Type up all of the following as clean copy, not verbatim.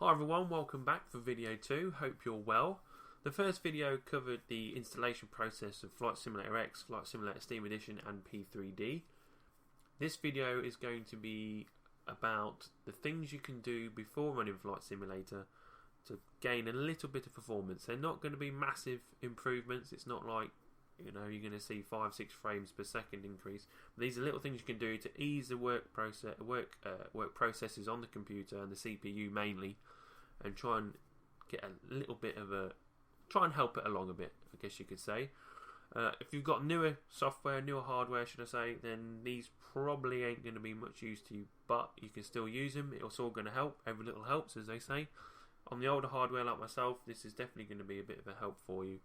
Hi everyone, welcome back for video 2, hope you're well. The first video covered the installation process of Flight Simulator X, Flight Simulator Steam Edition and P3D. This video is going to be about the things you can do before running Flight Simulator to gain a little bit of performance. They're not going to be massive improvements, it's not like you're going to see 5-6 frames per second increase. But these are little things you can do to ease the work processes on the computer and the CPU mainly, and try and get a little bit of try and help it along a bit, I guess you could say. If you've got newer software, newer hardware should I say, then these probably ain't going to be much use to you, but you can still use them. It's all going to help. Every little helps, as they say. On the older hardware like myself, this is definitely going to be a bit of a help for you.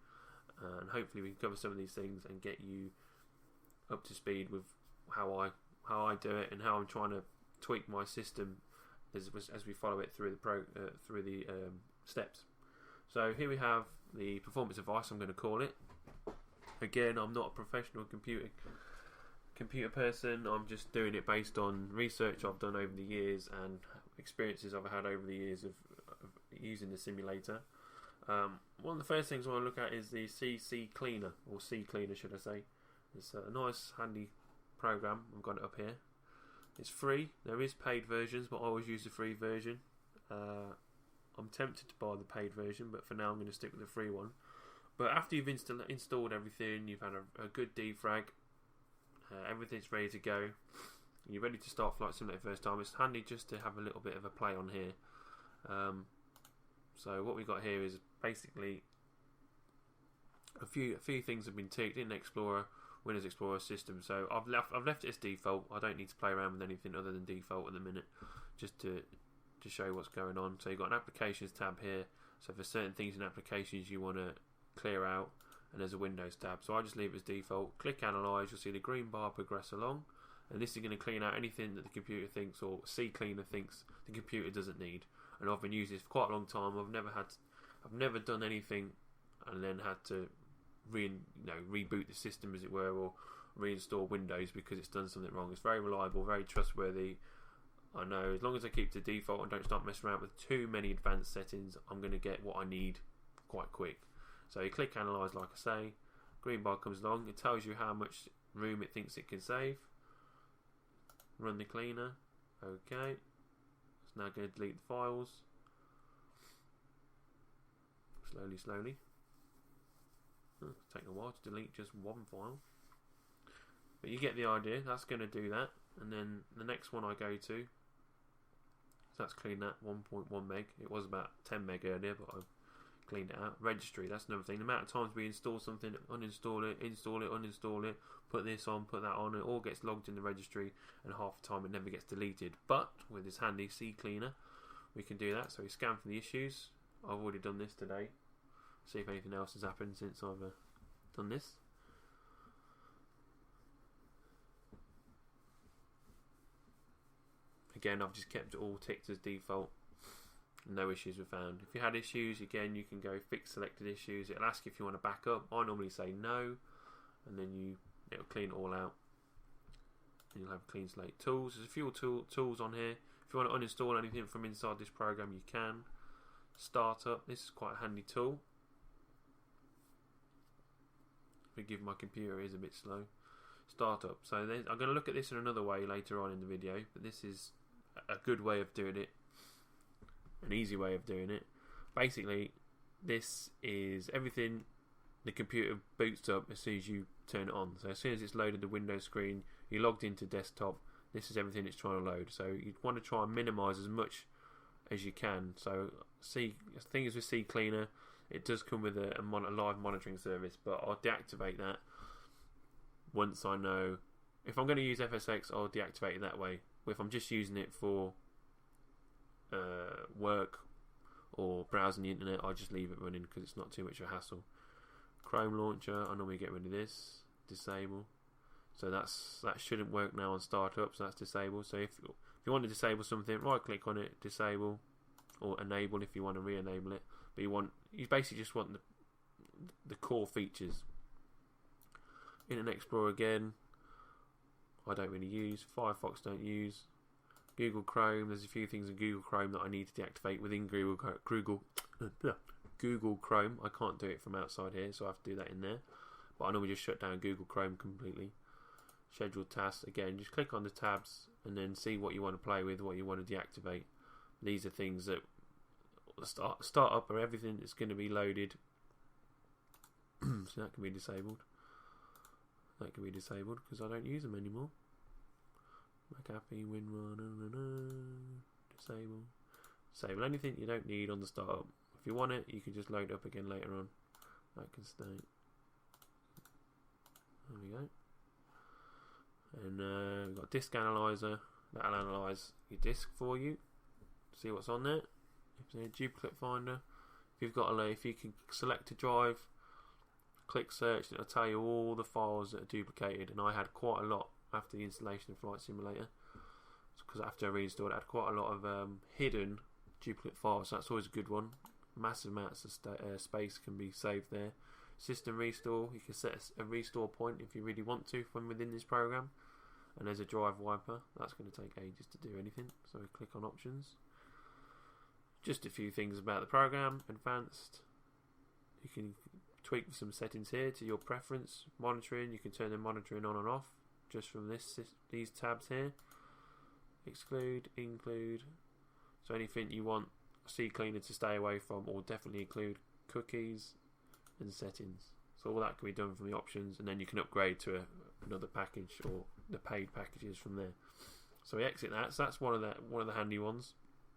And hopefully we can cover some of these things and get you up to speed with how I do it and how I'm trying to tweak my system as we follow it through the steps. So here we have the performance device, I'm going to call it. Again, I'm not a professional computer person. I'm just doing it based on research I've done over the years and experiences I've had over the years of using the simulator. One of the first things I want to look at is the CC Cleaner, or C Cleaner should I say. It's a nice handy program. I've got it up here. It's free. There is paid versions, but I always use the free version. I'm tempted to buy the paid version, but for now I'm going to stick with the free one. But after you've installed everything, you've had a good defrag, everything's ready to go, you're ready to start Flight Simulator first time, it's handy just to have a little bit of a play on here. So what we've got here is basically a few things have been ticked in Explorer, Windows Explorer system. So I've left it as default. I don't need to play around with anything other than default at the minute, just to show you what's going on. So you've got an Applications tab here. So for certain things in Applications you want to clear out, and there's a Windows tab. So I just leave it as default. Click Analyze. You'll see the green bar progress along, and this is going to clean out anything that the computer thinks, or CCleaner thinks, the computer doesn't need. And I've been using this for quite a long time. I've never done anything and then had to reboot the system, as it were, or reinstall Windows because it's done something wrong. It's very reliable, very trustworthy. I know as long as I keep to default and don't start messing around with too many advanced settings, I'm going to get what I need quite quick. So you click Analyze, like I say, green bar comes along, it tells you how much room it thinks it can save. Run the cleaner. Okay. It's now going to delete the files. Slowly. It's taking a while to delete just one file. But you get the idea, that's going to do that. And then the next one I go to, so that's cleaned that 1.1 meg. It was about 10 meg earlier, but I've cleaned it out. Registry, that's another thing. The amount of times we install something, uninstall it, install it, uninstall it, put this on, put that on, it all gets logged in the registry, and half the time it never gets deleted. But with this handy C Cleaner, we can do that. So we scan for the issues. I've already done this today. See if anything else has happened since I've done this. Again, I've just kept it all ticked as default. No issues were found. If you had issues, again, you can go fix selected issues. It'll ask you if you want to back up. I normally say no, and then it'll clean it all out. And you'll have a clean slate. Tools. There's a few tools on here. If you want to uninstall anything from inside this program, you can. Startup. This is quite a handy tool. Forgive my computer, it is a bit slow. Startup. So I'm going to look at this in another way later on in the video, but this is a good way of doing it, an easy way of doing it. Basically, this is everything the computer boots up as soon as you turn it on. So as soon as it's loaded the Windows screen, you logged into desktop, this is everything it's trying to load. So you'd want to try and minimize as much as you can. So things with C Cleaner, it does come with a live monitoring service, but I'll deactivate that once I know. If I'm going to use FSX, I'll deactivate it that way. If I'm just using it for work or browsing the internet, I just leave it running because it's not too much of a hassle. Chrome launcher, I normally get rid of this. Disable. So that shouldn't work now on startup, so that's disabled. So if you want to disable something, right click on it, disable, or enable if you want to re-enable it. But you basically just want the core features. Internet Explorer again, I don't really use. Firefox don't use. Google Chrome. There's a few things in Google Chrome that I need to deactivate within Google Chrome. I can't do it from outside here, so I have to do that in there. But I normally just shut down Google Chrome completely. Schedule tasks. Again, just click on the tabs and then see what you want to play with, what you want to deactivate. These are things that start up or everything is going to be loaded. So that can be disabled. That can be disabled because I don't use them anymore. McAfee, WinRAR, disable. Disable anything you don't need on the startup. If you want it, you can just load it up again later on. That can stay. There we go. And we've got disk analyzer. That'll analyze your disk for you. See what's on there. If there's a duplicate finder. If you can select a drive, click search, and it'll tell you all the files that are duplicated. And I had quite a lot after the installation of Flight Simulator, because after I reinstalled it, I had quite a lot of hidden duplicate files. So that's always a good one. Massive amounts of space can be saved there. System restore, you can set a restore point if you really want to from within this program. And there's a drive wiper. That's going to take ages to do anything, so we click on options. Just a few things about the program. Advanced, you can tweak some settings here to your preference. Monitoring, you can turn the monitoring on and off just from these tabs here. Exclude, include, so anything you want CCleaner to stay away from, or definitely include cookies and settings. So all that can be done from the options, and then you can upgrade to another package or the paid packages from there. So we exit that. So that's one of the handy ones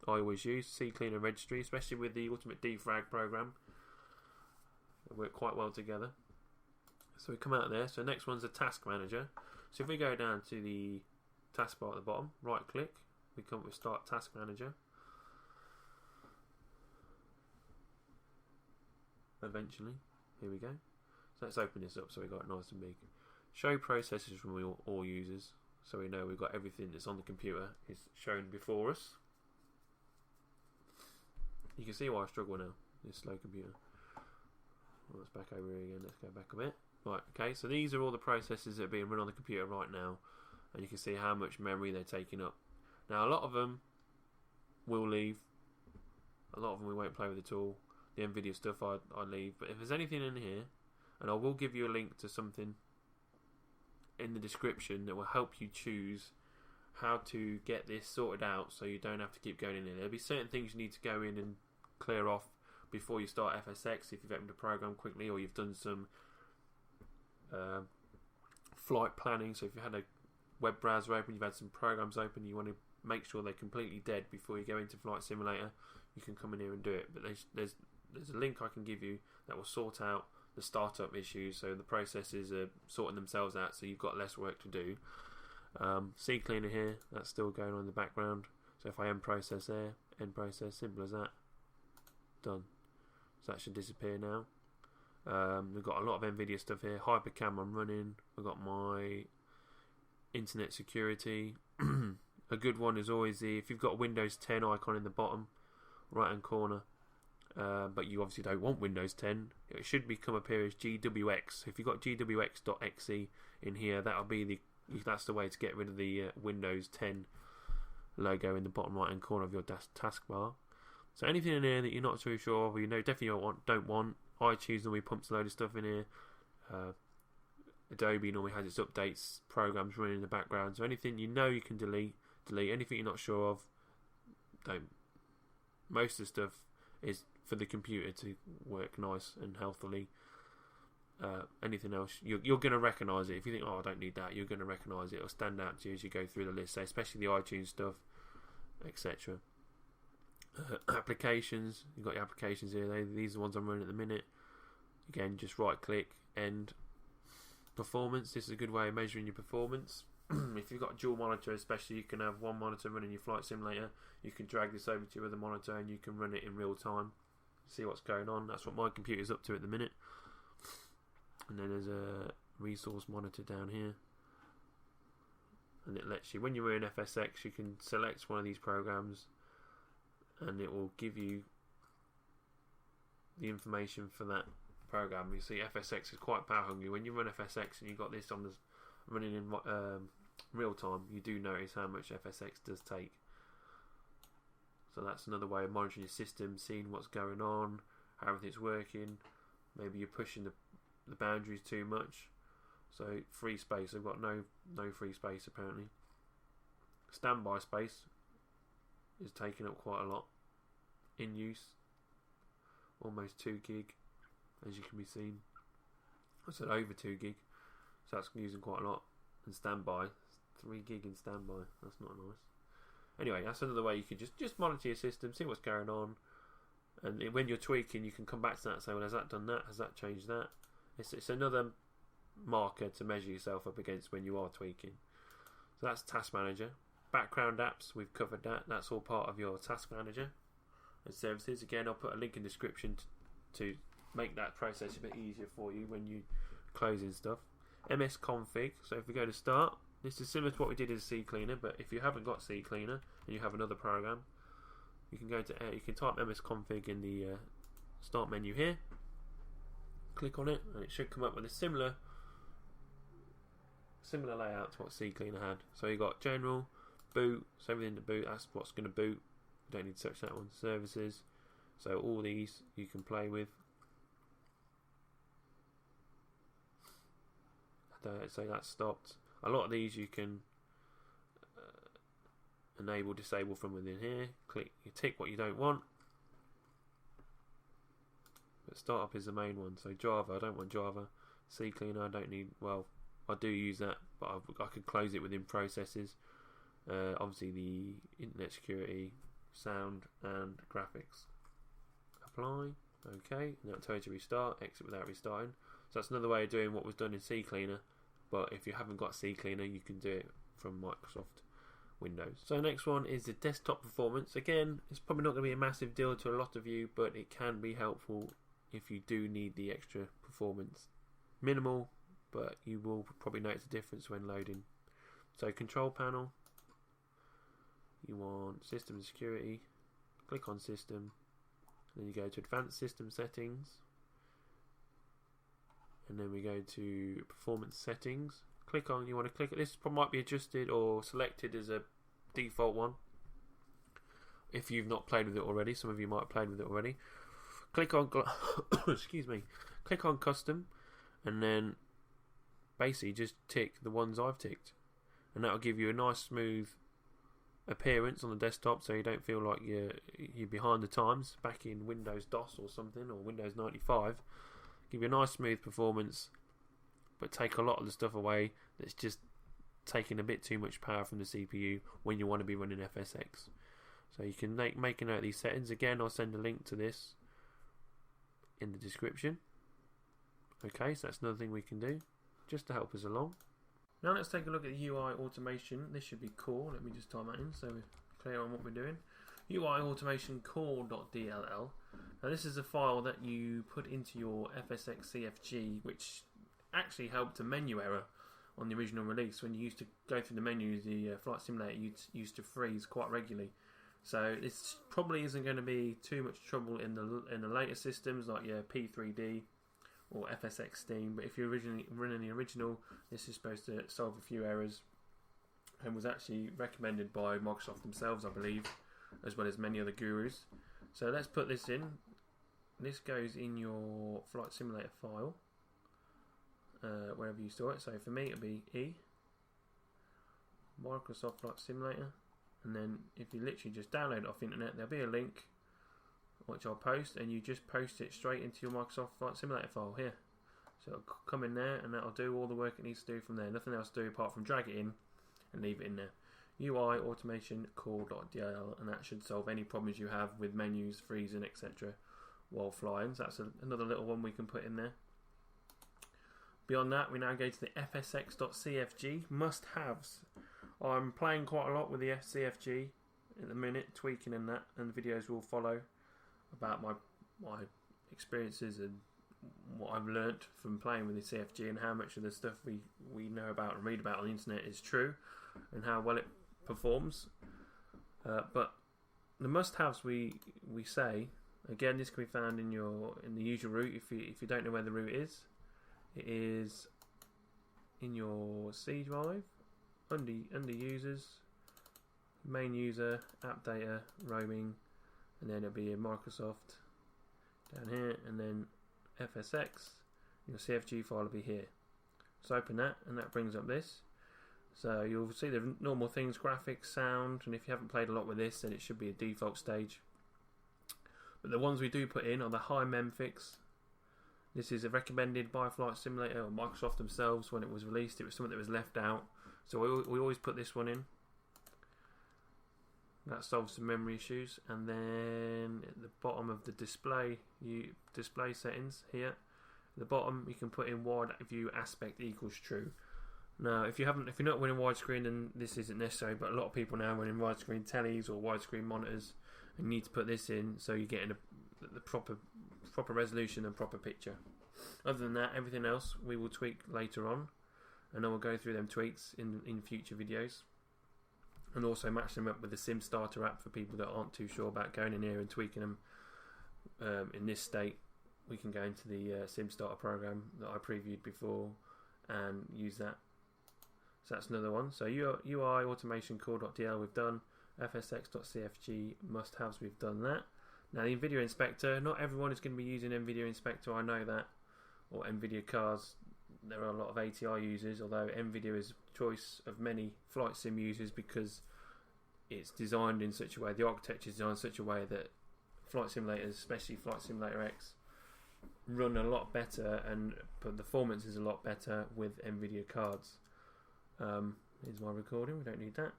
I always use. CCleaner registry, especially with the Ultimate Defrag program. They work quite well together. So we come out of there. So next one's a task manager. So if we go down to the taskbar at the bottom, right click, we come with Start Task Manager. Eventually, here we go. So let's open this up so we got it nice and big. Show processes from all users, so we know we've got everything that's on the computer is shown before us. You can see why I struggle now, this slow computer. Well, let's back over here again, let's go back a bit. Right, okay, so these are all the processes that are being run on the computer right now, and you can see how much memory they're taking up. Now a lot of them will leave, a lot of them we won't play with at all. The NVIDIA stuff I leave, but if there's anything in here, and I will give you a link to something in the description that will help you choose how to get this sorted out so you don't have to keep going in there. There'll be certain things you need to go in and clear off before you start FSX if you've opened a program quickly, or you've done some flight planning. So if you had a web browser open, you've had some programs open, you want to make sure they're completely dead before you go into Flight Simulator, you can come in here and do it. But there's a link I can give you that will sort out the startup issues, so the processes are sorting themselves out, so you've got less work to do. CCleaner here, that's still going on in the background. So if I end process there, end process, simple as that. Done. So that should disappear now. We've got a lot of NVIDIA stuff here. Hypercam I'm running. We've got my internet security. A good one is always if you've got a Windows 10 icon in the bottom right hand corner, but you obviously don't want Windows 10, it should become appear as GWX. So if you've got GWX.exe in here, that's the way to get rid of the Windows 10 logo in the bottom right hand corner of your taskbar. So anything in here that you're not too sure of, or you know definitely don't want, iTunes normally pumps a load of stuff in here. Adobe normally has its updates programs running in the background. So anything you know you can delete. Anything you're not sure of, don't. Most of the stuff is for the computer to work nice and healthily. Anything else, you're going to recognise it. If you think, oh, I don't need that, you're going to recognise it. It'll stand out to you as you go through the list. So especially the iTunes stuff, etc. Applications, you've got your applications here. These are the ones I'm running at the minute. Again, just right click, end. Performance, this is a good way of measuring your performance. If you've got a dual monitor especially, you can have one monitor running your Flight Simulator. You can drag this over to your other monitor and you can run it in real time, see what's going on. That's what my computer's up to at the minute. And then there's a resource monitor down here, and it lets you, when you're in FSX, you can select one of these programs and it will give you the information for that program. You see FSX is quite power hungry. When you run FSX and you've got this on the running in real time, you do notice how much FSX does take. So that's another way of monitoring your system, seeing what's going on, how everything's working. Maybe you're pushing the boundaries too much. So free space, they've got no free space apparently. Standby space is taking up quite a lot. In use, almost 2 gig, as you can be seen. I said over 2 gig, so that's using quite a lot. And standby, 3 gig in standby. That's not nice. Anyway, that's another way you can just monitor your system, see what's going on, and when you're tweaking, you can come back to that and say, well, has that done that? Has that changed that? It's another marker to measure yourself up against when you are tweaking. So that's Task Manager. Background apps, we've covered that. That's all part of your Task Manager and services. Again, I'll put a link in the description to make that process a bit easier for you when you closing stuff. MS Config. So if we go to Start, this is similar to what we did in CCleaner, but if you haven't got CCleaner and you have another program, you can go to you can type MS Config in the Start menu here. Click on it, and it should come up with a similar layout to what CCleaner had. So you got General, Boot, so everything to boot. That's what's going to boot. You don't need to touch that one. Services. So all these you can play with. So that's stopped. A lot of these you can enable, disable from within here. Click, you tick what you don't want. But startup is the main one. So Java, I don't want Java. CCleaner, I don't need. Well, I do use that, but I can close it within processes. Obviously, the internet security, sound, and graphics. Apply. Okay. Now it tells you restart. Exit without restarting. So that's another way of doing what was done in CCleaner. But if you haven't got CCleaner, you can do it from Microsoft Windows. So next one is the desktop performance. Again, it's probably not going to be a massive deal to a lot of you, but it can be helpful if you do need the extra performance. Minimal, but you will probably notice a difference when loading. So control panel, you want system and security, click on system, then you go to advanced system settings, and then we go to performance settings. Click on, you want to click it. This might be adjusted or selected as a default one if you've not played with it already. Some of you might have played with it already. Click on excuse me, click on custom, and then basically just tick the ones I've ticked, and that'll give you a nice smooth appearance on the desktop, so you don't feel like you're behind the times back in Windows DOS or something, or Windows 95. Give you a nice smooth performance, but take a lot of the stuff away that's just taking a bit too much power from the CPU when you want to be running FSX. So you can make a note of these settings. Again, I'll send a link to this in the description. Okay, so that's another thing we can do just to help us along. Now let's take a look at the UI automation. This should be core. Let me just type that in so we're clear on what we're doing. UI automation core.dll. Now this is a file that you put into your FSX CFG, which actually helped a menu error on the original release. When you used to go through the menus, the Flight Simulator used to freeze quite regularly. So this probably isn't going to be too much trouble in the later systems like your P3D or FSX Steam. But if you're originally running the original, this is supposed to solve a few errors, and was actually recommended by Microsoft themselves, I believe, as well as many other gurus. So let's put this in. This goes in your Flight Simulator file, wherever you store it. So for me it'll be E, Microsoft Flight Simulator, and then if you literally just download it off the internet, there'll be a link which I'll post, and you just post it straight into your Microsoft Flight Simulator file here. So it'll come in there, and that'll do all the work it needs to do from there. Nothing else to do apart from drag it in and leave it in there. UI automation core.dll, and that should solve any problems you have with menus, freezing, etc. while flying. So that's another little one we can put in there. Beyond that, we now go to the fsx.cfg must-haves. I'm playing quite a lot with the CFG at the minute, tweaking in that, and videos will follow about my experiences and what I've learnt from playing with the CFG, and how much of the stuff we know about and read about on the internet is true, and how well it performs. But the must-haves we say, again, this can be found in the usual route. If you don't know where the route is, it is in your C drive under users, main user, app data, roaming, and then it'll be a Microsoft down here, and then FSX. Your CFG file will be here. So open that, and that brings up this. So you'll see the normal things: graphics, sound, and if you haven't played a lot with this, then it should be a default stage. But the ones we do put in are the high memfix. This is recommended by Flight Simulator or Microsoft themselves when it was released. It was something that was left out, so we always put this one in. That solves some memory issues. And then at the bottom of the display settings here, at the bottom you can put in wide view aspect equals true. Now, if you're not running widescreen, then this isn't necessary. But a lot of people now running widescreen tellies or widescreen monitors, and need to put this in so you're getting the proper resolution and proper picture. Other than that, everything else we will tweak later on, and I will go through them tweaks in future videos, and also match them up with the SimStarter app for people that aren't too sure about going in here and tweaking them in this state. We can go into the SimStarter program that I previewed before and use that. So that's another one. So UI automation core.dl we've done. FSX.cfg must-haves we've done that. Now the NVIDIA Inspector, not everyone is going to be using NVIDIA Inspector, I know that, or NVIDIA cars. There are a lot of ATI users, although NVIDIA is choice of many flight sim users because it's designed in such a way, the architecture is designed in such a way that flight simulators, especially Flight Simulator X, run a lot better and the performance is a lot better with NVIDIA cards. Here's my recording, we don't need that.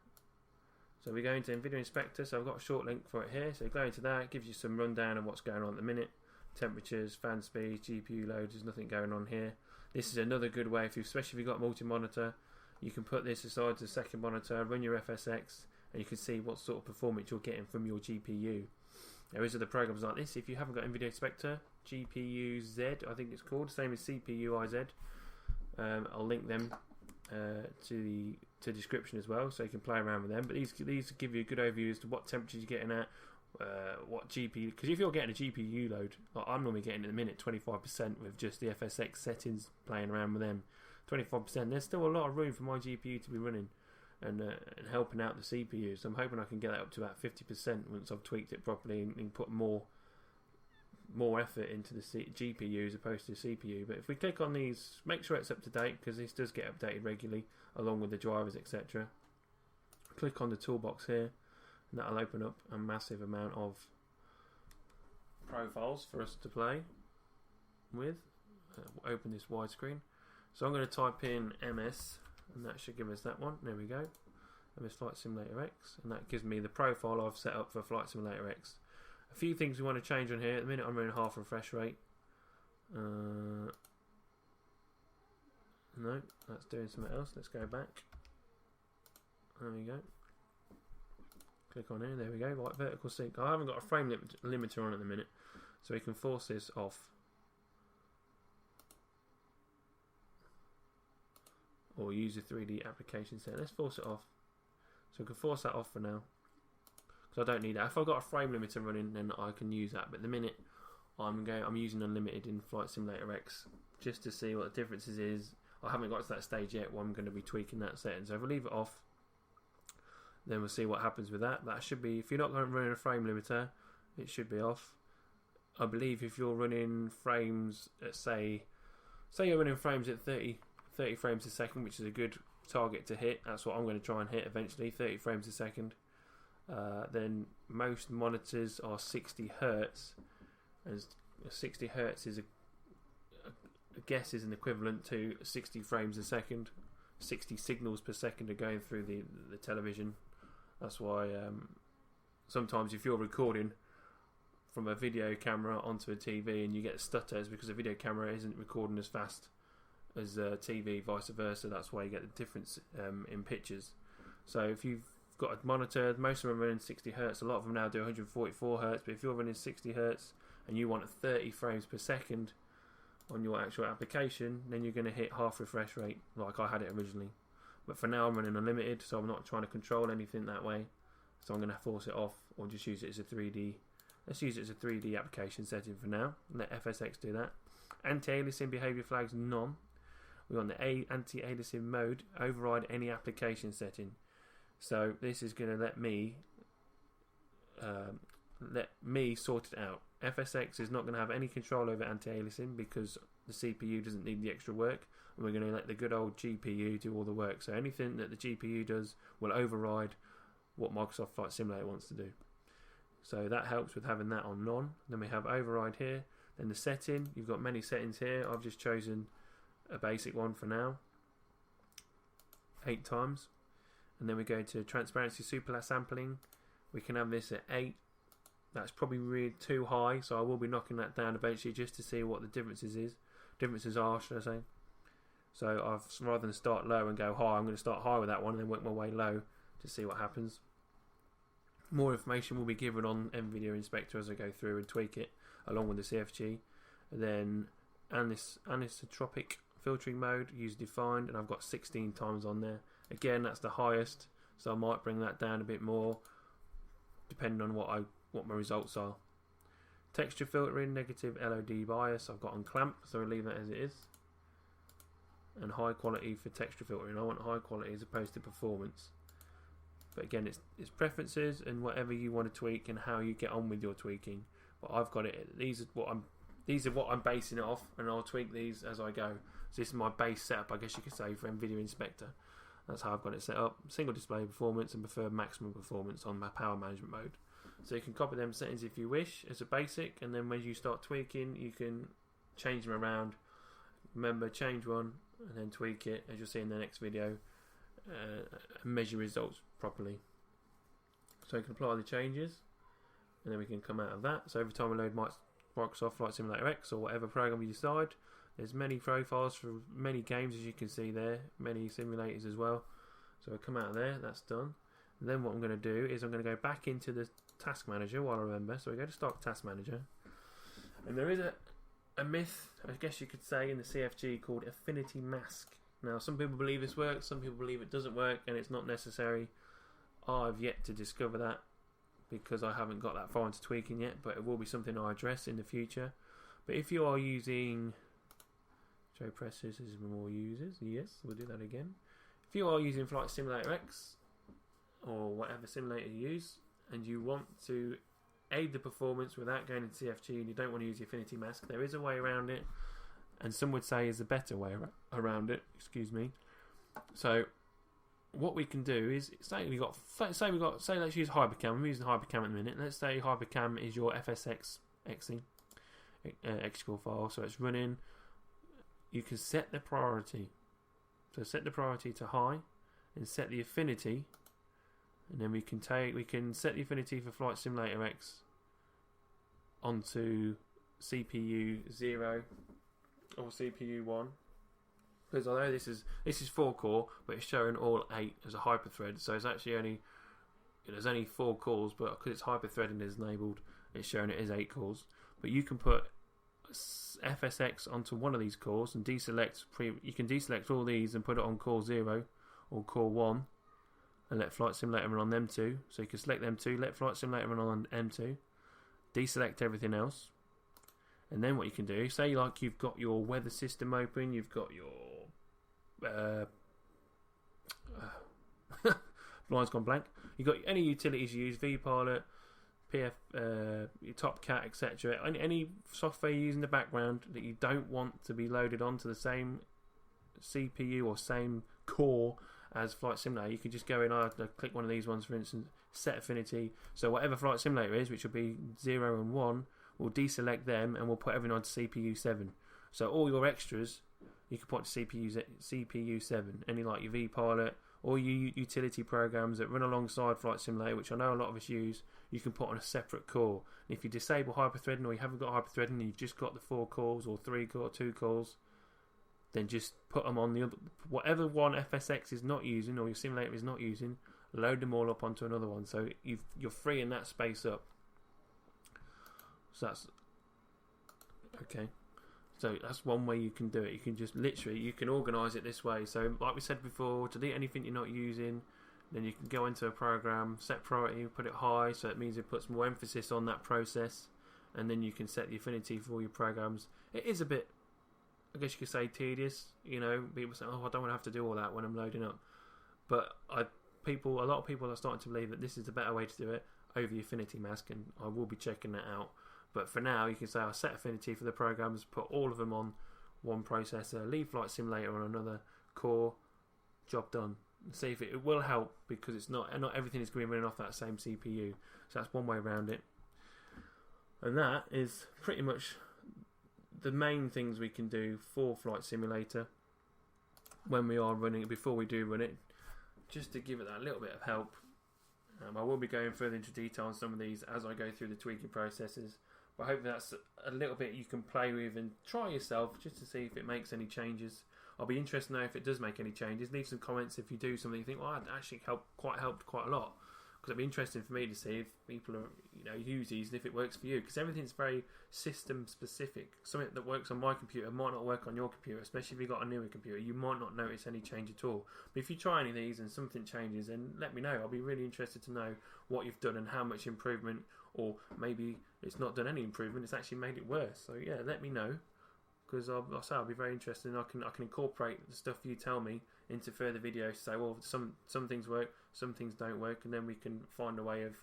So we go into NVIDIA Inspector, so I've got a short link for it here. So go into that, it gives you some rundown of what's going on at the minute. Temperatures, fan speeds, GPU loads, there's nothing going on here. This is another good way, especially if you've got multi-monitor, you can put this aside to the second monitor, run your FSX, and you can see what sort of performance you're getting from your GPU. There is other programs like this. If you haven't got NVIDIA Inspector, GPU Z, I think it's called, same as CPU IZ. I'll link them to the description as well, so you can play around with them. But these give you a good overview as to what temperatures you're getting at, what GPU. Because if you're getting a GPU load, like I'm normally getting in a minute 25% with just the FSX settings, playing around with them. 25%. There's still a lot of room for my GPU to be running and helping out the CPU. So I'm hoping I can get that up to about 50% once I've tweaked it properly and put more effort into the GPU as opposed to the CPU. But if we click on these, make sure it's up to date because this does get updated regularly along with the drivers, etc. Click on the toolbox here and that'll open up a massive amount of profiles for us to play with. Open this widescreen. So I'm going to type in MS and that should give us that one. There we go. MS Flight Simulator X, and that gives me the profile I've set up for Flight Simulator X. A few things we want to change on here. At the minute I'm running half refresh rate. No, that's doing something else. Let's go back. There we go. Click on here. There we go. Right, vertical sync. I haven't got a frame limiter on at the minute, so we can force this off. Or use a 3D application set. Let's force it off. So we can force that off for now. Because I don't need that. If I've got a frame limiter running, then I can use that. But at the minute, I'm using unlimited in Flight Simulator X just to see what the differences is. I haven't got to that stage yet where I'm going to be tweaking that setting. So if I leave it off, then we'll see what happens with that. That should be, if you're not going to run a frame limiter, it should be off. I believe if you're running frames at say you're running frames at 30 frames a second, which is a good target to hit. That's what I'm going to try and hit eventually, 30 frames a second. Then most monitors are 60 Hertz, and 60 Hertz is I guess is an equivalent to 60 frames a second. 60 signals per second are going through the television. That's why sometimes if you're recording from a video camera onto a TV and you get stutters because a video camera isn't recording as fast as TV, vice versa. That's why you get the difference in pictures. So if you've got a monitor, most of them are running 60 Hertz. A lot of them now do 144 Hertz. But if you're running 60 Hertz and you want 30 frames per second on your actual application, then you're going to hit half refresh rate like I had it originally. But for now I'm running unlimited, so I'm not trying to control anything that way. So I'm going to force it off or just use it as a 3D. Let's use it as a 3D application setting for now. Let FSX do that. Anti-aliasing behavior flags none. We want the anti-aliasing mode, override any application setting. So this is going to let me let me sort it out. FSX is not going to have any control over anti-aliasing because the CPU doesn't need the extra work, and we're going to let the good old GPU do all the work. So anything that the GPU does will override what Microsoft Flight Simulator wants to do. So that helps with having that on none. Then we have override here. Then the setting, you've got many settings here. I've just chosen a basic one for now, 8 times. And then we go to transparency super sampling. We can have this at 8. That's probably really too high, so I will be knocking that down eventually just to see what the differences are, should I say. So rather than start low and go high, I'm going to start high with that one and then work my way low to see what happens. More information will be given on NVIDIA Inspector as I go through and tweak it along with the CFG. And then anisotropic filtering mode, user defined, and I've got 16 times on there. Again, that's the highest, so I might bring that down a bit more depending on what my results are. Texture filtering, negative LOD bias, I've got on clamp, so I'll leave that as it is. And high quality for texture filtering. I want high quality as opposed to performance. But again, it's preferences and whatever you want to tweak and how you get on with your tweaking. But I've got it. These are what I'm basing it off, and I'll tweak these as I go. So this is my base setup, I guess you could say, for NVIDIA Inspector. That's how I've got it set up. Single display performance and prefer maximum performance on my power management mode. So you can copy them settings if you wish as a basic, and then when you start tweaking, you can change them around. Remember, change one and then tweak it, as you'll see in the next video, and measure results properly. So you can apply the changes, and then we can come out of that. So every time we load Microsoft Flight Simulator X or whatever program you decide, there's many profiles for many games, as you can see there, many simulators as well. So we'll come out of there, that's done. And then what I'm going to do is I'm going to go back into the Task Manager while I remember. So we go to Start Task Manager, and there is a myth, I guess you could say, in the CFG called Affinity Mask. Now, some people believe this works, some people believe it doesn't work, and it's not necessary. I've yet to discover that because I haven't got that far into tweaking yet, but it will be something I address in the future. But if you are using show presses as more users, yes, we'll do that again. If you are using Flight Simulator X or whatever simulator you use, and you want to aid the performance without going into CFG, and you don't want to use the Affinity Mask, there is a way around it, and some would say is a better way around it. Excuse me. So what we can do is say let's use Hypercam. I'm using Hypercam at the minute. Let's say Hypercam is your FSX executable file, so it's running. You can set the priority. So set the priority to high, and set the affinity, and then we can set the affinity for Flight Simulator X onto CPU 0 or CPU 1. Because I know this is 4-core, but it's showing all 8 as a hyperthread. So it's actually there's only 4 cores, but because it's hyperthreading is enabled, it's showing it as 8 cores. But you can put FSX onto one of these cores and you can deselect all these and put it on core 0 or core 1 and let Flight Simulator run on them two. So you can select them two, let Flight Simulator run on M2, deselect everything else, and then what you can do, say like you've got your weather system open, you've got your blind's gone blank, you've got any utilities you use, vPilot, PF, your TopCat, etc. Any software you use in the background that you don't want to be loaded onto the same CPU or same core as Flight Simulator, you can just go in, click one of these ones for instance, set affinity, so whatever Flight Simulator is, which will be 0 and 1, we'll deselect them and we'll put everything onto CPU 7. So all your extras you can put to CPU 7, any like your vPilot or your utility programs that run alongside Flight Simulator, which I know a lot of us use, you can put on a separate core. And if you disable hyperthreading, or you haven't got hyperthreading and you've just got the 4 cores or 3 core, 2 cores, then just put them on the other, whatever one FSX is not using or your simulator is not using, load them all up onto another one. So you're freeing that space up. So that's okay. So that's one way you can do it. You can just you can organise it this way. So like we said before, delete anything you're not using. Then you can go into a program, set priority, put it high, so it means it puts more emphasis on that process. And then you can set the affinity for all your programs. It is a bit, I guess you could say, tedious. You know, people say, "Oh, I don't want to have to do all that when I'm loading up." But a lot of people are starting to believe that this is the better way to do it. over the affinity mask, and I will be checking that out. But for now, you can say I set affinity for the programs, put all of them on one processor, leave Flight Simulator on another core, job done. See if it will help, because it's not everything is going to be running off that same CPU. So that's one way around it. And that is pretty much the main things we can do for Flight Simulator when we are running it, before we do run it, just to give it that little bit of help. I will be going further into detail on some of these as I go through the tweaking processes, but hopefully that's a little bit you can play with and try yourself, just to see if it makes any changes. I'll be interested to know if it does make any changes. Leave some comments if you do something you think, well, that actually helped quite a lot. Because it'd be interesting for me to see if people are, use these and if it works for you. Because everything's very system specific. Something that works on my computer might not work on your computer, especially if you've got a newer computer. You might not notice any change at all. But if you try any of these and something changes, then let me know. I'll be really interested to know what you've done and how much improvement, or maybe it's not done any improvement, it's actually made it worse. So yeah, let me know. Because I'll be very interested, and I can incorporate the stuff you tell me into further videos to say, well, some things work, some things don't work, and then we can find a way of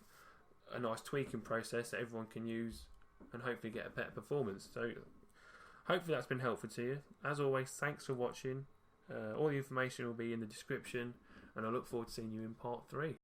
a nice tweaking process that everyone can use and hopefully get a better performance. So hopefully that's been helpful to you. As always, thanks for watching. All the information will be in the description, and I look forward to seeing you in part 3.